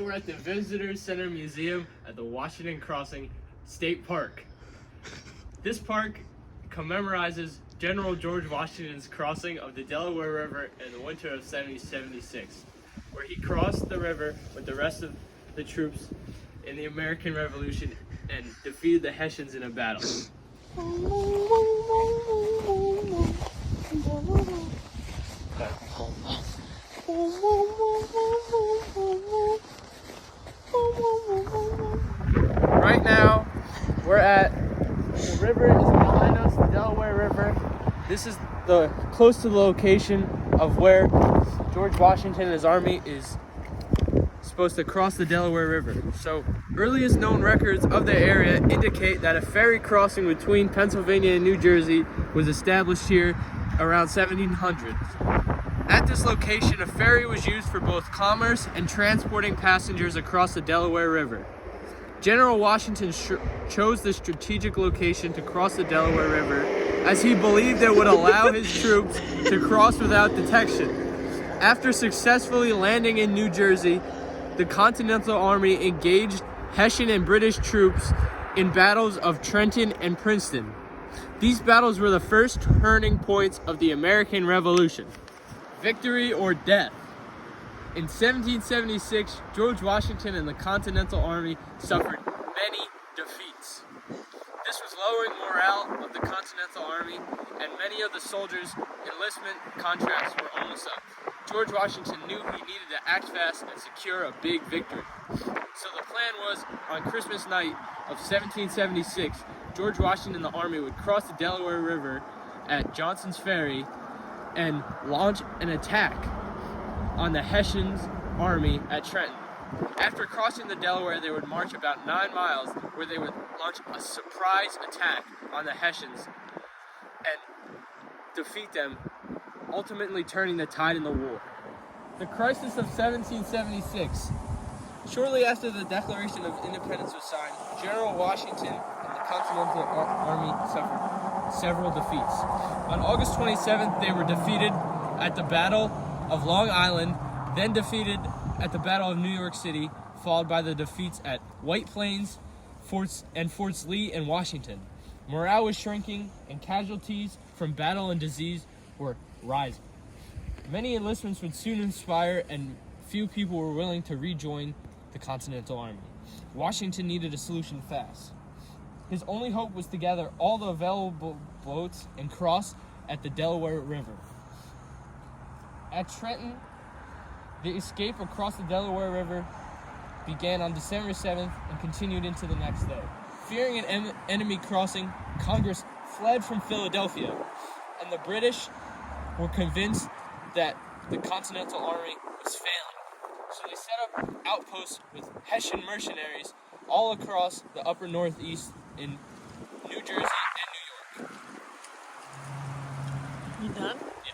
we're at the Visitor Center Museum at the Washington Crossing State Park. This park commemorizes General George Washington's crossing of the Delaware River in the winter of 1776, where he crossed the river with the rest of the troops in the American Revolution and defeated the Hessians in a battle. Right now, we're at the river is behind us, the Delaware River. This is close to the location of where George Washington and his army is supposed to cross the Delaware River. So, earliest known records of the area indicate that a ferry crossing between Pennsylvania and New Jersey was established here around 1700. At this location, a ferry was used for both commerce and transporting passengers across the Delaware River. General Washington chose this strategic location to cross the Delaware River as he believed it would allow his troops to cross without detection. After successfully landing in New Jersey, the Continental Army engaged Hessian and British troops in battles of Trenton and Princeton. These battles were the first turning points of the American Revolution. Victory or death. In 1776, George Washington and the Continental Army suffered many defeats. This was lowering morale of the Continental Army, and many of the soldiers' enlistment contracts were almost up. George Washington knew he needed to act fast and secure a big victory. So the plan was, on Christmas night of 1776, George Washington and the army would cross the Delaware River at Johnson's Ferry and launch an attack on the Hessian army at Trenton. After crossing the Delaware, they would march about 9 miles, where they would launch a surprise attack on the Hessians and defeat them, ultimately turning the tide in the war. The crisis of 1776. Shortly after the Declaration of Independence was signed, General Washington and the Continental Army suffered several defeats. On August 27th, they were defeated at the Battle of Long Island, then defeated at the Battle of New York City, followed by the defeats at White Plains, Forts Lee and Washington. Morale was shrinking, and casualties from battle and disease were rising. Many enlistments would soon expire, and few people were willing to rejoin the Continental Army. Washington needed a solution fast. His only hope was to gather all the available boats and cross at the Delaware River. At Trenton, the escape across the Delaware River began on December 7th and continued into the next day. Fearing an enemy crossing, Congress fled from Philadelphia, and the British were convinced that the Continental Army was failing. So they set up outposts with Hessian mercenaries all across the upper northeast in New Jersey and New York. You done? Yeah.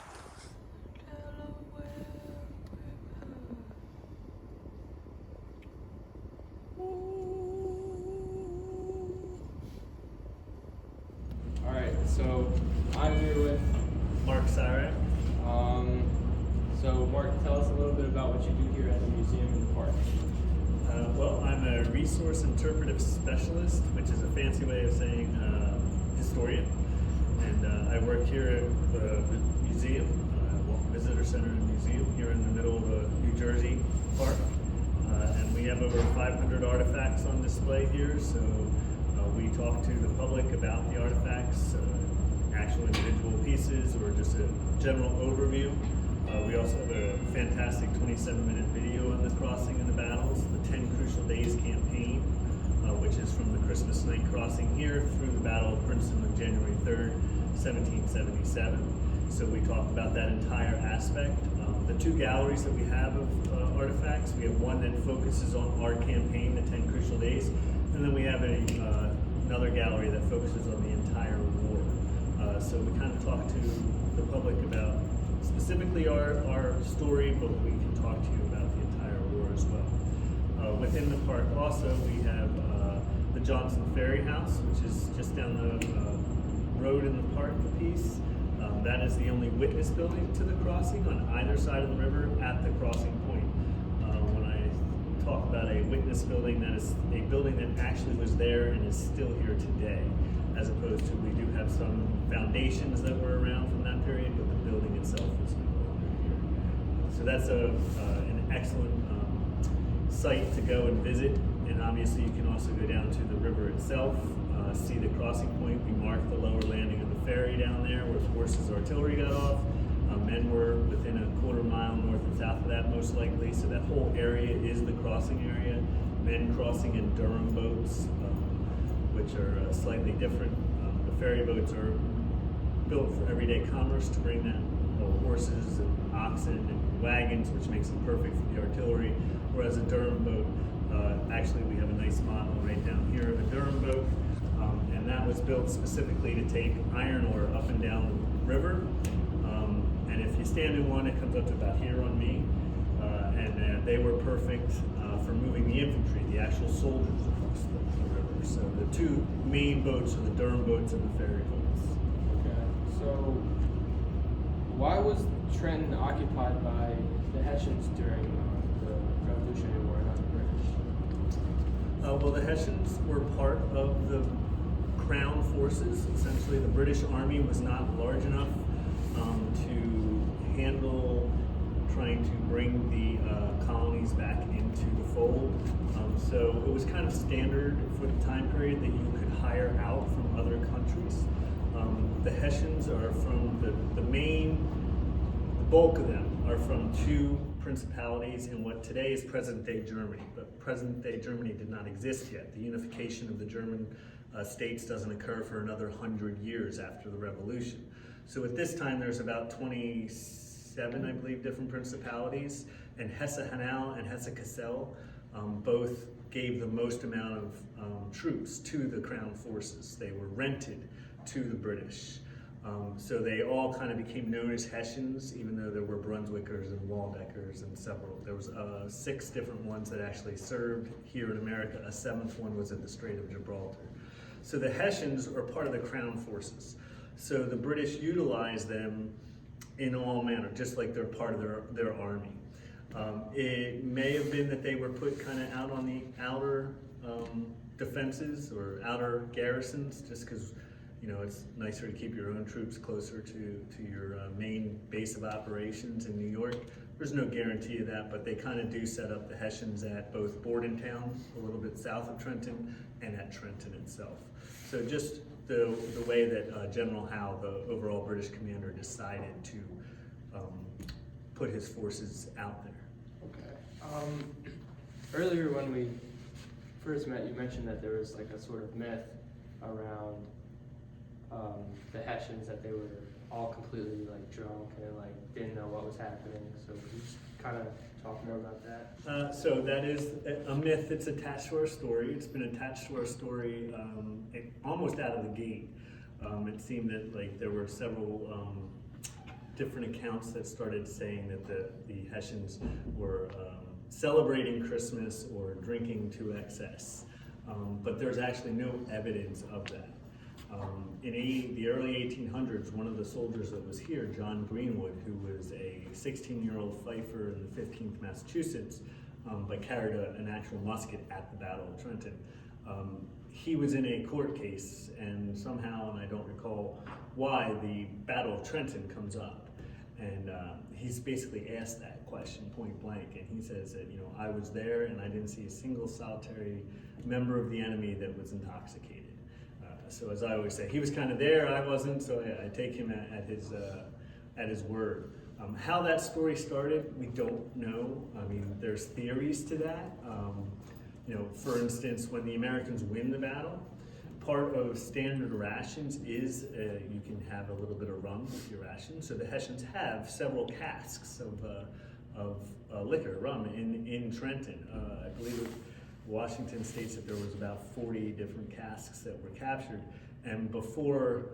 Alright, so I'm here with Mark Sarek. So Mark, tell us a little bit about what you do here at the museum in the park. Well, I'm a resource interpretive specialist, which is a fancy way of saying historian. And I work here at the museum, Visitor Center and Museum, here in the middle of the New Jersey park. And we have over 500 artifacts on display here, so we talk to the public about the artifacts, actual individual pieces, or just a general overview. We also have a fantastic 27-minute video on the crossing and the battles, the 10 Crucial Days campaign, which is from the Christmas night crossing here through the Battle of Princeton on January 3rd, 1777. So we talk about that entire aspect. The two galleries that we have of artifacts, we have one that focuses on our campaign, the 10 Crucial Days, and then we have another gallery that focuses on the entire war. So we kind of talk to the public about specifically our story, but we can talk to you about the entire war as well. Within the park also, we have the Johnson Ferry House, which is just down the road in the park a piece. That is the only witness building to the crossing on either side of the river at the crossing point. When I talk about a witness building that is a building that actually was there and is still here today, as opposed to we do have some foundations that were around from that period, but the building itself is no longer here. So that's an excellent site to go and visit, and obviously you can also go down to the river itself, see the crossing point. We marked the lower landing of the ferry down there where Forces Artillery got off. Men were within a quarter mile north and south of that, most likely, so that whole area is the crossing area. Men crossing in Durham boats, which are slightly different. The ferry boats are built for everyday commerce to bring that horses and oxen and wagons, which makes them perfect for the artillery, whereas a Durham boat, actually we have a nice model right down here of a Durham boat, and that was built specifically to take iron ore up and down the river. And if you stand in one, it comes up to about here on me, and they were perfect for moving the infantry, the actual soldiers across the river. So the two main boats are the Durham boats and the ferry boats. Okay, so why was Trenton occupied by the Hessians during the Revolutionary War, not the British? Well, the Hessians were part of the Crown forces. Essentially, the British Army was not large enough to handle trying to bring the colonies back into the fold. So it was kind of standard for the time period that you could hire out from other countries. The Hessians are from the bulk of them are from two principalities in what today is present-day Germany, but present-day Germany did not exist yet. The unification of the German states doesn't occur for another 100 years after the Revolution. So at this time, there's about 27, I believe, different principalities, and Hesse-Hanau and Hesse-Kassel both gave the most amount of troops to the Crown forces. They were rented to the British. So they all kind of became known as Hessians, even though there were Brunswickers and Waldeckers and several. There was 6 different ones that actually served here in America. A 7th one was at the Strait of Gibraltar. So the Hessians are part of the Crown forces. So the British utilized them in all manner, just like they're part of their army. It may have been that they were put kind of out on the outer defenses or outer garrisons, just because it's nicer to keep your own troops closer to your main base of operations in New York. There's no guarantee of that, but they kind of do set up the Hessians at both Bordentown, a little bit south of Trenton, and at Trenton itself. So just the way that General Howe, the overall British commander, decided to put his forces out there. Okay. Earlier when we first met, you mentioned that there was like a sort of myth around the Hessians, that they were all completely like drunk and like didn't know what was happening. So could you just kind of talk more about that? So that is a myth that's attached to our story. It's been attached to our story almost out of the gate. It seemed that like there were several different accounts that started saying that the Hessians were celebrating Christmas or drinking to excess. But there's actually no evidence of that. In the early 1800s, one of the soldiers that was here, John Greenwood, who was a 16-year-old fifer in the 15th Massachusetts, but carried an actual musket at the Battle of Trenton. He was in a court case, and somehow, and I don't recall why, the Battle of Trenton comes up. And he's basically asked that question point blank, and he says that, I was there and I didn't see a single solitary member of the enemy that was intoxicated. So as I always say, he was kind of there, I wasn't, so I take him at his word. How that story started, we don't know. I mean, there's theories to that. For instance, when the Americans win the battle, part of standard rations is you can have a little bit of rum with your rations. So the Hessians have several casks of liquor, rum, in Trenton. I believe Washington states that there was about 40 different casks that were captured. And before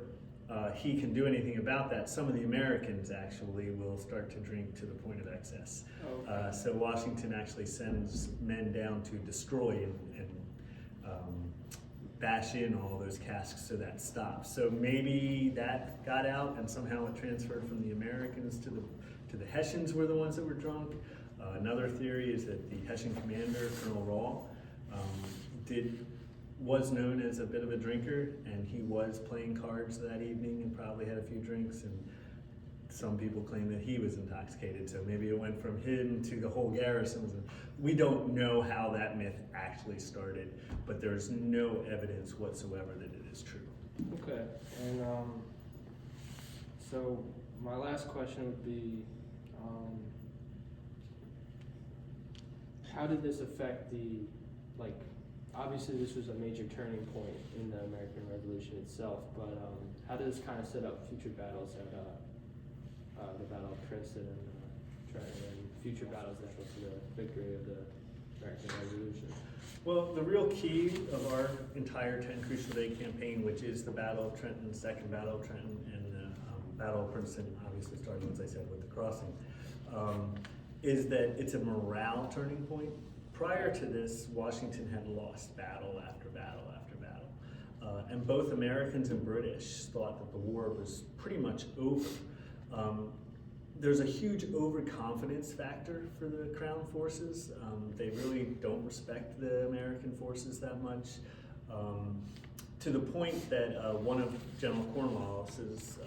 he can do anything about that, some of the Americans actually will start to drink to the point of excess. Okay. So Washington actually sends men down to destroy and bash in all those casks so that stops. So maybe that got out and somehow it transferred from the Americans to the Hessians were the ones that were drunk. Another theory is that the Hessian commander, Colonel Rahl, was known as a bit of a drinker, and he was playing cards that evening and probably had a few drinks, and some people claim that he was intoxicated, so maybe it went from him to the whole garrison. We don't know how that myth actually started, but there's no evidence whatsoever that it is true. Okay, and so my last question would be, how did this affect obviously this was a major turning point in the American Revolution itself, but how did this kind of set up future battles at the Battle of Princeton and Trenton, and future battles that led to the victory of the American Revolution? Well, the real key of our entire 10 Crucial Day campaign, which is the Battle of Trenton, Second Battle of Trenton, and the Battle of Princeton, obviously starting, as I said, with the crossing, is that it's a morale turning point. Prior to this, Washington had lost battle after battle after battle. And both Americans and British thought that the war was pretty much over. There's a huge overconfidence factor for the Crown forces. They really don't respect the American forces that much, to the point that one of General Cornwallis's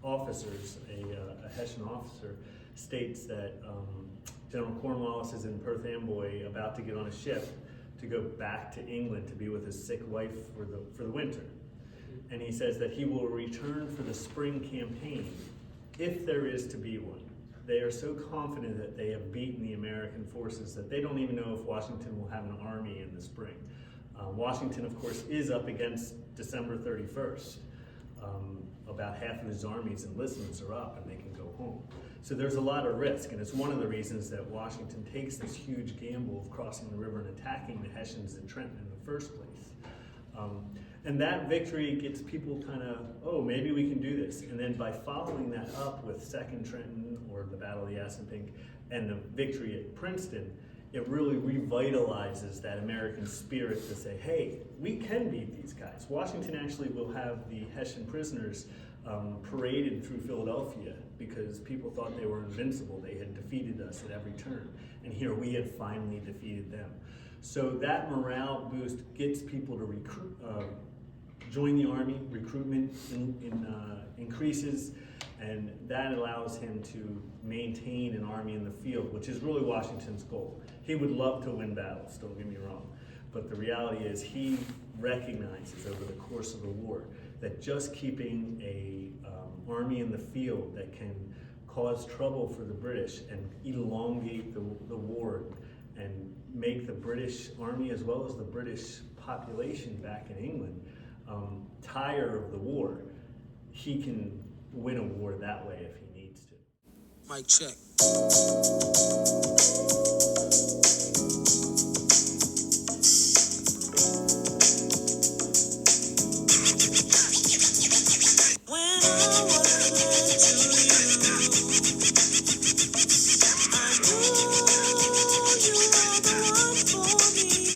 officers, a Hessian officer, states that General Cornwallis is in Perth Amboy about to get on a ship to go back to England to be with his sick wife for the winter. And he says that he will return for the spring campaign if there is to be one. They are so confident that they have beaten the American forces that they don't even know if Washington will have an army in the spring. Washington, of course, is up against December 31st. About half of his army's enlistments are up and they can go home. So there's a lot of risk, and it's one of the reasons that Washington takes this huge gamble of crossing the river and attacking the Hessians in Trenton in the first place. And that victory gets people kind of, oh, maybe we can do this. And then by following that up with Second Trenton or the Battle of the Assunpink and the victory at Princeton, it really revitalizes that American spirit to say, hey, we can beat these guys. Washington actually will have the Hessian prisoners paraded through Philadelphia because people thought they were invincible. They had defeated us at every turn. And here we had finally defeated them. So that morale boost gets people to join the army, recruitment increases, and that allows him to maintain an army in the field, which is really Washington's goal. He would love to win battles, don't get me wrong, but the reality is he recognizes over the course of the war that just keeping a army in the field that can cause trouble for the British and elongate the war and make the British army as well as the British population back in England tire of the war, he can win a war that way if he needs to. Mic check.